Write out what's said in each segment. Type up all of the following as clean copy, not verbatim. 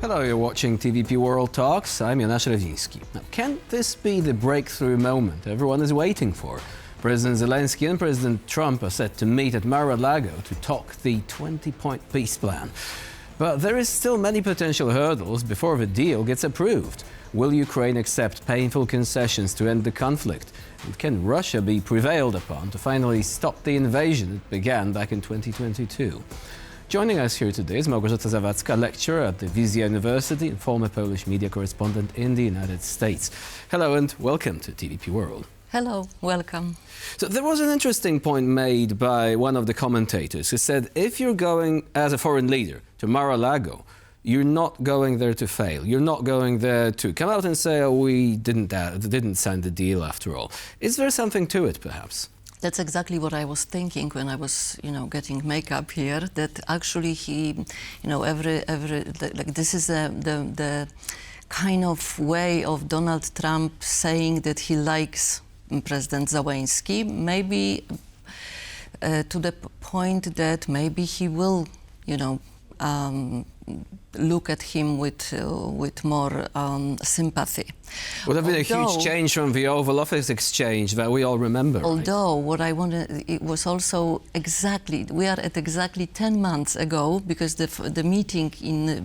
Hello, you're watching TVP World Talks. I'm Jonasz Rewiński. Now, can this be the breakthrough moment everyone is waiting for? President Zelensky and President Trump are set to meet at Mar-a-Lago to talk the 20-point peace plan. But there is still many potential hurdles before the deal gets approved. Will Ukraine accept painful concessions to end the conflict? And can Russia be prevailed upon to finally stop the invasion that began back in 2022? Joining us here today is Małgorzata Zawadka, lecturer at the Vizja University and former Polish media correspondent in the United States. Hello and welcome to TVP World. Hello, welcome. So there was an interesting point made by one of the commentators who said if you're going as a foreign leader to Mar-a-Lago, you're not going there to fail. You're not going there to come out and say, oh, we didn't sign the deal after all. Is there something to it, perhaps? That's exactly what I was thinking when I was, getting makeup here. That actually he, this is the kind of way of Donald Trump saying that he likes President Zelensky. Maybe to the point that maybe he will, look at him with more sympathy. Would have been a huge change from the Oval Office exchange that we all remember. Although what I wanted, it was also exactly, we are at exactly 10 months ago, because the meeting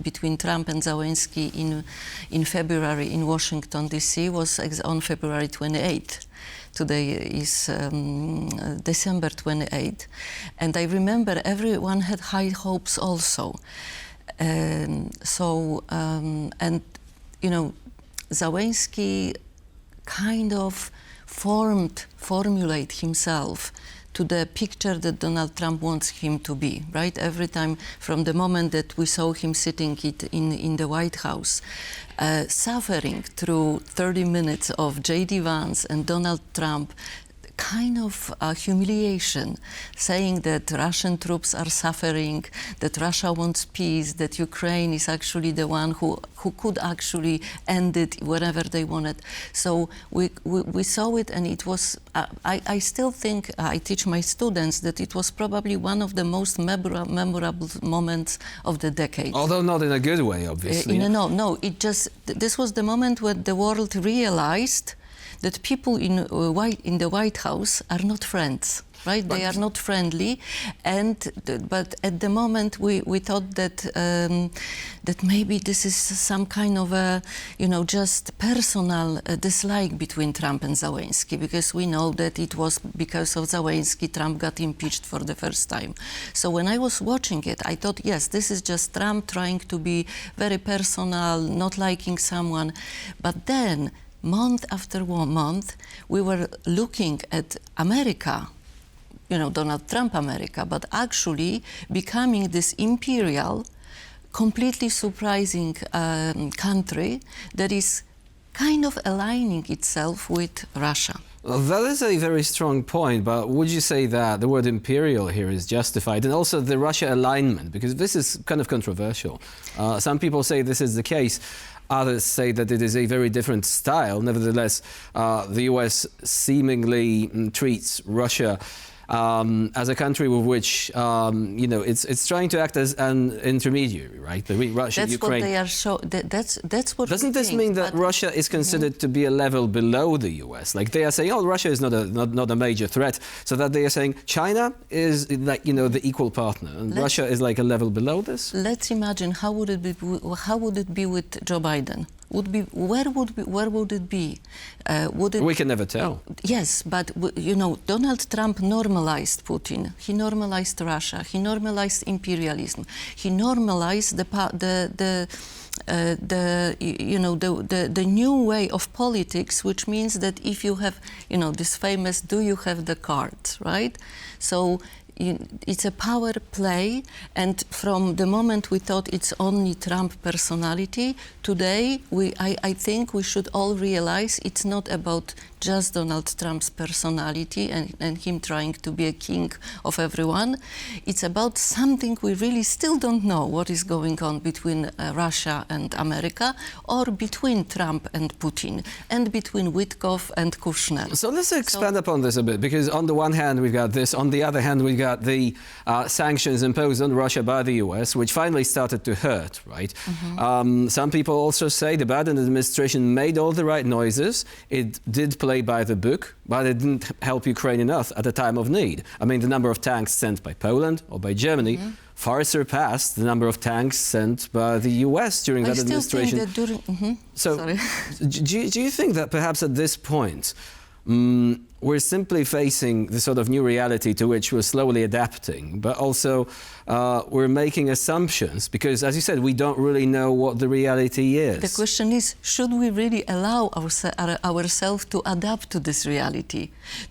between Trump and Zelensky in February in Washington, D.C. was on February 28th. Today is December 28th. And I remember everyone had high hopes also. Zelensky kind of formulate himself to the picture that Donald Trump wants him to be, right? Every time from the moment that we saw him sitting in the White House, suffering through 30 minutes of J.D. Vance and Donald Trump, kind of humiliation, saying that Russian troops are suffering, that Russia wants peace, that Ukraine is actually the one who could actually end it wherever they wanted. So we saw it, and it was, I still think, I teach my students that it was probably one of the most memorable moments of the decade. Although not in a good way, obviously. No, this was the moment when the world realized that people in the White House are not friends, right? They are not friendly, but at the moment we thought that that maybe this is some kind of a just personal dislike between Trump and Zelensky, because we know that it was because of Zelensky Trump got impeached for the first time. So when I was watching it, I thought, yes, this is just Trump trying to be very personal, not liking someone, but then month after month, we were looking at America, Donald Trump America, but actually becoming this imperial, completely surprising country that is kind of aligning itself with Russia. Well, that is a very strong point, but would you say that the word imperial here is justified? And also the Russia alignment, because this is kind of controversial. Some people say this is the case. Others say that it is a very different style. Nevertheless, the US seemingly treats Russia as a country with which, it's trying to act as an intermediary, right? Russia, that's Ukraine. What they are that's what. Doesn't this mean that Russia is considered to be a level below the US? Like they are saying, oh, Russia is not a major threat, so that they are saying China is like the equal partner, and Russia is like a level below this. Let's imagine how would it be with Joe Biden? Where would it be? We can never tell. Yes, but Donald Trump normalized Putin. He normalized Russia. He normalized imperialism. He normalized the new way of politics, which means that if you have this famous "do you have the cards," right? So it's a power play, and from the moment we thought it's only Trump personality, today I think we should all realize it's not about just Donald Trump's personality and him trying to be a king of everyone. It's about something we really still don't know what is going on between Russia and America, or between Trump and Putin, and between Witkoff and Kushner. So let's expand upon this a bit, because on the one hand we've got this, on the other hand we've got got the sanctions imposed on Russia by the US, which finally started to hurt, right? Some people also say the Biden administration made all the right noises. It did play by the book, but it didn't help Ukraine enough at a time of need. I mean, the number of tanks sent by Poland or by Germany far surpassed the number of tanks sent by the US during that administration. I still think that during... So, do you think that perhaps at this point we're simply facing the sort of new reality to which we're slowly adapting, but also we're making assumptions because, as you said, we don't really know what the reality is? The question is, should we really allow ourselves to adapt to this reality,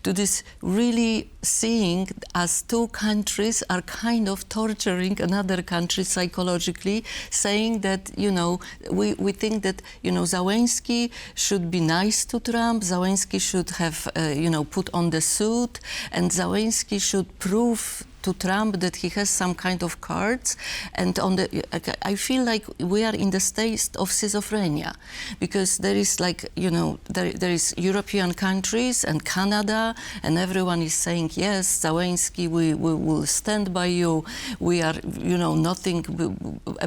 to this really seeing as two countries are kind of torturing another country psychologically, saying that, you know, we think that, you know, Zelensky should be nice to Trump, Zelensky should have, you know, put on the suit, and Zelensky should prove to Trump that he has some kind of cards. And I feel like we are in the state of schizophrenia, because there is, like, you know, there is European countries and Canada, and everyone is saying, yes, Zelensky, we will stand by you. We are, you know, nothing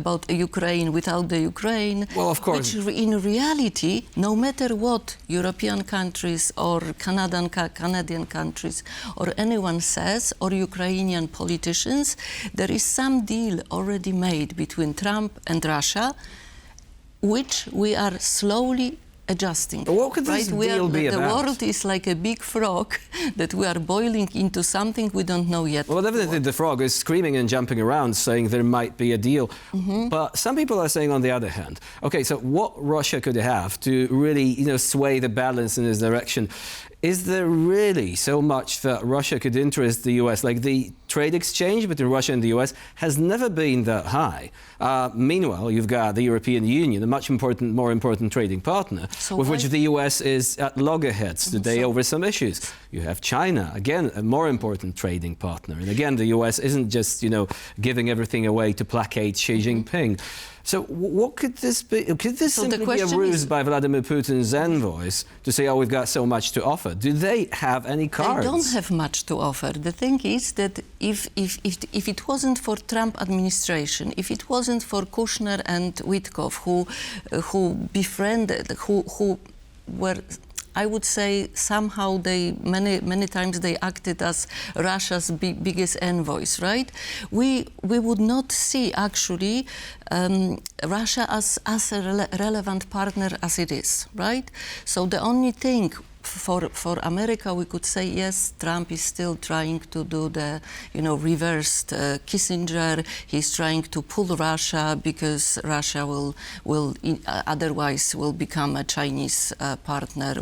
about Ukraine without the Ukraine. Well, of course. Which in reality, no matter what European countries or Canadian countries or anyone says, or Ukrainian politicians, there is some deal already made between Trump and Russia, which we are slowly adjusting. What could this deal be about? The world is like a big frog that we are boiling into something we don't know yet. Well, evidently the frog is screaming and jumping around, saying there might be a deal. But some people are saying, on the other hand, okay, so what Russia could have to really, you know, sway the balance in this direction? Is there really so much that Russia could interest the US? Like, the trade exchange between Russia and the US has never been that high. Meanwhile, you've got the European Union, a much more important trading partner, with which the US is at loggerheads today over some issues. You have China, again, a more important trading partner. And again, the US isn't just, you know, giving everything away to placate Xi Jinping. So what could this be? Could this simply be a ruse by Vladimir Putin's envoys to say, oh, we've got so much to offer? Do they have any cards? They don't have much to offer. The thing is that if it wasn't for Trump administration, if it wasn't for Kushner and Witkoff, who befriended, who were, I would say, somehow they many times they acted as Russia's biggest envoys, right? We would not see actually Russia as a relevant partner as it is, right? So the only thing for America, we could say, yes, Trump is still trying to do the, you know, reversed Kissinger. He's trying to pull Russia because Russia will otherwise will become a Chinese partner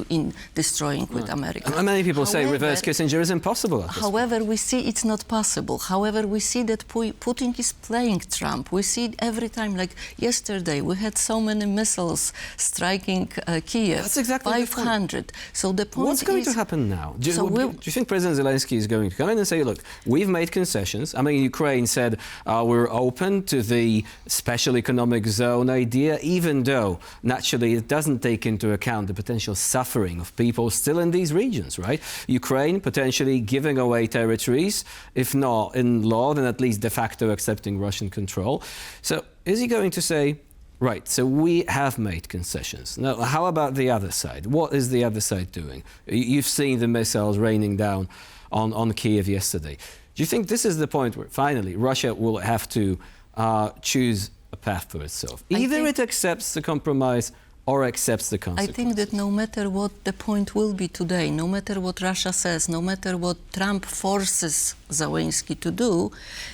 in destroying with America. And many people say reverse Kissinger is impossible. However, we see it's not possible. However, we see that Putin is playing Trump. We see it every time. Like yesterday, we had so many missiles striking Kiev. That's exactly 500. So the point What's going to happen now? Do you think President Zelensky is going to come in and say, look, we've made concessions? I mean, Ukraine said we're open to the special economic zone idea, even though naturally it doesn't take into account the potential suffering of people still in these regions, right? Ukraine potentially giving away territories, if not in law, then at least de facto accepting Russian control. So is he going to say, right, so we have made concessions. Now, how about the other side? What is the other side doing? You've seen the missiles raining down on Kiev yesterday. Do you think this is the point where finally Russia will have to choose a path for itself? Either it accepts the compromise or accepts the consequences? I think that no matter what the point will be today, no matter what Russia says, no matter what Trump forces Zelensky to do,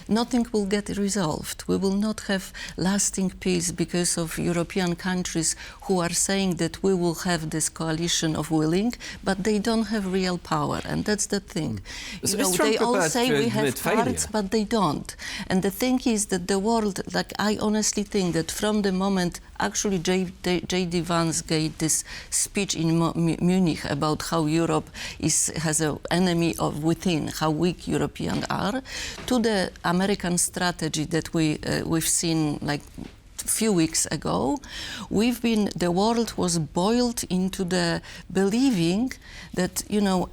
nothing will get resolved. We will not have lasting peace because of European countries who are saying that we will have this coalition of willing, but they don't have real power, and that's the thing. So you know, they all say we have cards, but they don't. And the thing is that the world, like, I honestly think that from the moment actually J.D. Vance gave this speech in Munich about how Europe has an enemy of within, how weak Europeans are, to the American strategy that we've seen like few weeks ago, the world was boiled into the believing that,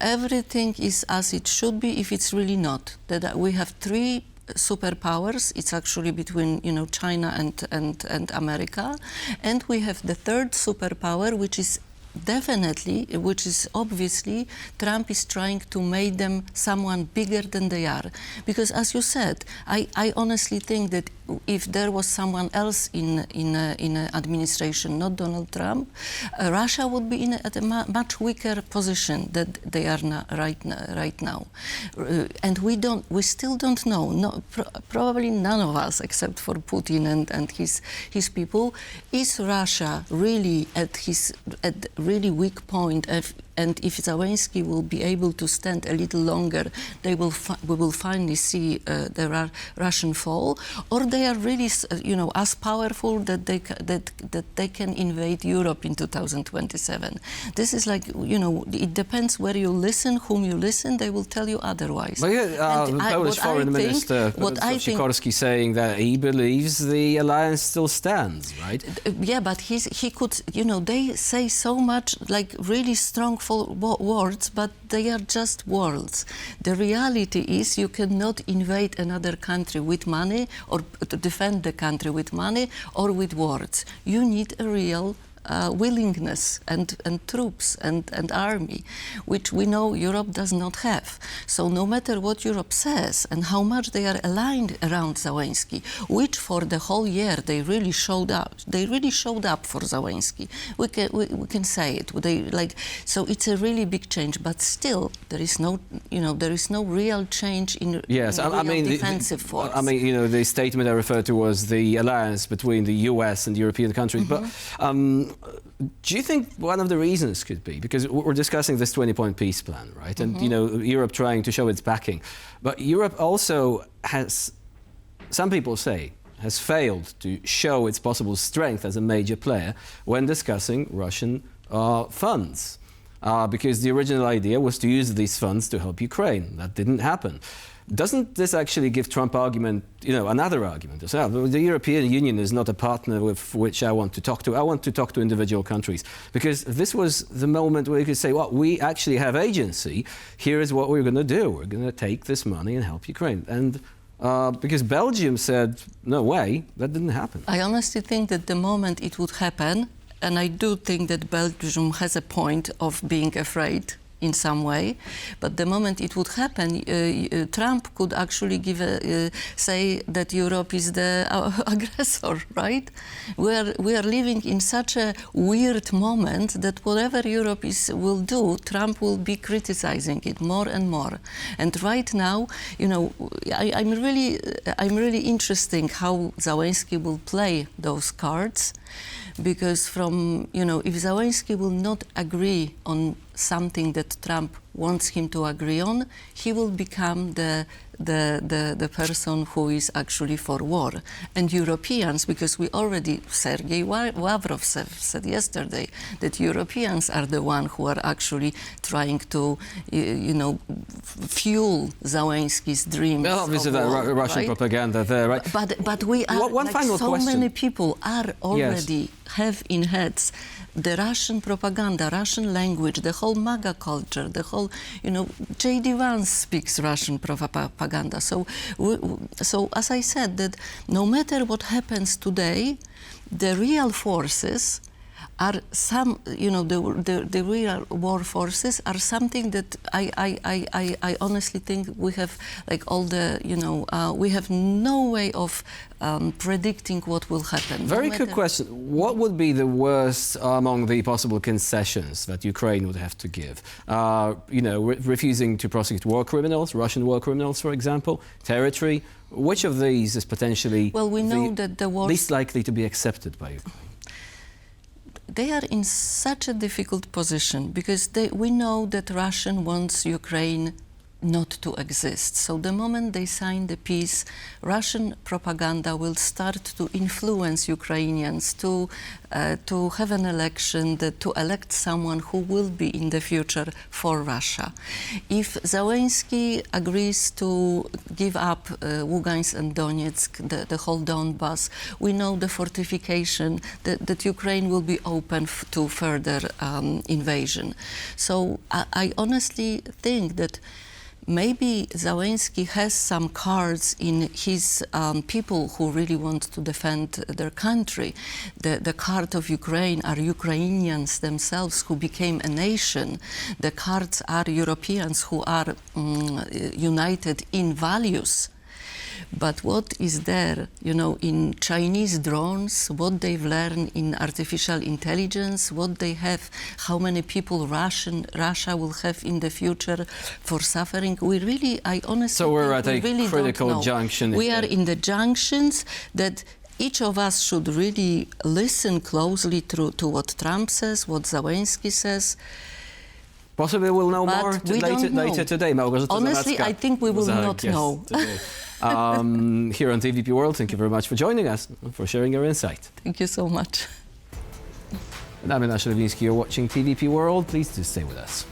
everything is as it should be if it's really not. That we have three superpowers. It's actually between, China and America. And we have the third superpower, which is obviously Trump is trying to make them someone bigger than they are. Because as you said, I honestly think that if there was someone else in administration, not Donald Trump, Russia would be at a much weaker position than they are right now. And we still don't know. No, probably none of us, except for Putin and his people, is Russia really at really weak point? And if Zelensky will be able to stand a little longer, we will finally see the Russian fall, or they are really, as powerful that they can invade Europe in 2027. This is like, it depends where you listen, whom you listen. They will tell you otherwise. Well, the Polish Foreign Minister Sikorski saying that he believes the alliance still stands, right? Yeah, but he could. They say so much, like really strong words, but they are just words. The reality is you cannot invade another country with money or to defend the country with money or with words. You need a real willingness and troops and army, which we know Europe does not have. So no matter what Europe says and how much they are aligned around Zelensky, which for the whole year they really showed up. They really showed up for Zelensky. We can say it. So it's a really big change. But still, there is no real change in defensive force. The statement I referred to was the alliance between the US and European countries. Mm-hmm. But do you think one of the reasons could be, because we're discussing this 20-point peace plan, right? And, Europe trying to show its backing. But Europe also has, some people say, has failed to show its possible strength as a major player when discussing Russian funds. Because the original idea was to use these funds to help Ukraine. That didn't happen. Doesn't this actually give Trump another argument? So, the European Union is not a partner with which I want to talk to. I want to talk to individual countries. Because this was the moment where you could say, well, we actually have agency. Here is what we're going to do. We're going to take this money and help Ukraine. And because Belgium said, no way, that didn't happen. I honestly think that the moment it would happen, and I do think that Belgium has a point of being afraid in some way, but the moment it would happen, Trump could actually say that Europe is the aggressor, right? We are living in such a weird moment that whatever Europe will do, Trump will be criticizing it more and more. And right now, I'm really interested how Zelensky will play those cards. Because if Zelensky will not agree on something that Trump wants him to agree on, he will become the person who is actually for war. And Europeans, because Sergei Lavrov said yesterday that Europeans are the one who are actually trying to, fuel Zelensky's dreams. Well, obviously, Russian propaganda there, right? But we are, one final question. Many people are already have in heads the Russian propaganda, Russian language, the whole MAGA culture, the whole, J.D. Vance speaks Russian propaganda. So as I said, that no matter what happens today, the real forces are the real war forces are something that I honestly think we have we have no way of predicting what will happen. Very quick question. What would be the worst among the possible concessions that Ukraine would have to give? Refusing to prosecute war criminals, Russian war criminals, for example, territory. Which of these is potentially least likely to be accepted by Ukraine? They are in such a difficult position because we know that Russia wants Ukraine not to exist. So the moment they sign the peace, Russian propaganda will start to influence Ukrainians to have an election, to elect someone who will be in the future for Russia. If Zelensky agrees to give up Lugansk and Donetsk, the whole Donbass, we know the fortification, that Ukraine will be open to further invasion. So I honestly think that maybe Zelensky has some cards in his people who really want to defend their country. The card of Ukraine are Ukrainians themselves who became a nation. The cards are Europeans who are united in values. But what is there, you know, in Chinese drones, what they've learned in artificial intelligence, what they have, how many people Russia will have in the future for suffering, we really, I honestly So we're at think we a really critical don't know. junction. We are in the junctions that each of us should really listen closely to what Trump says, what Zelensky says. Possibly we'll know But more we don't know. later today. Małgorzata Honestly, Zawadka I think we will was our not guest know. today. Here on TVP World, thank you very much for joining us, for sharing your insight. Thank you so much. And I'm Jonasz. You're watching TVP World. Please do stay with us.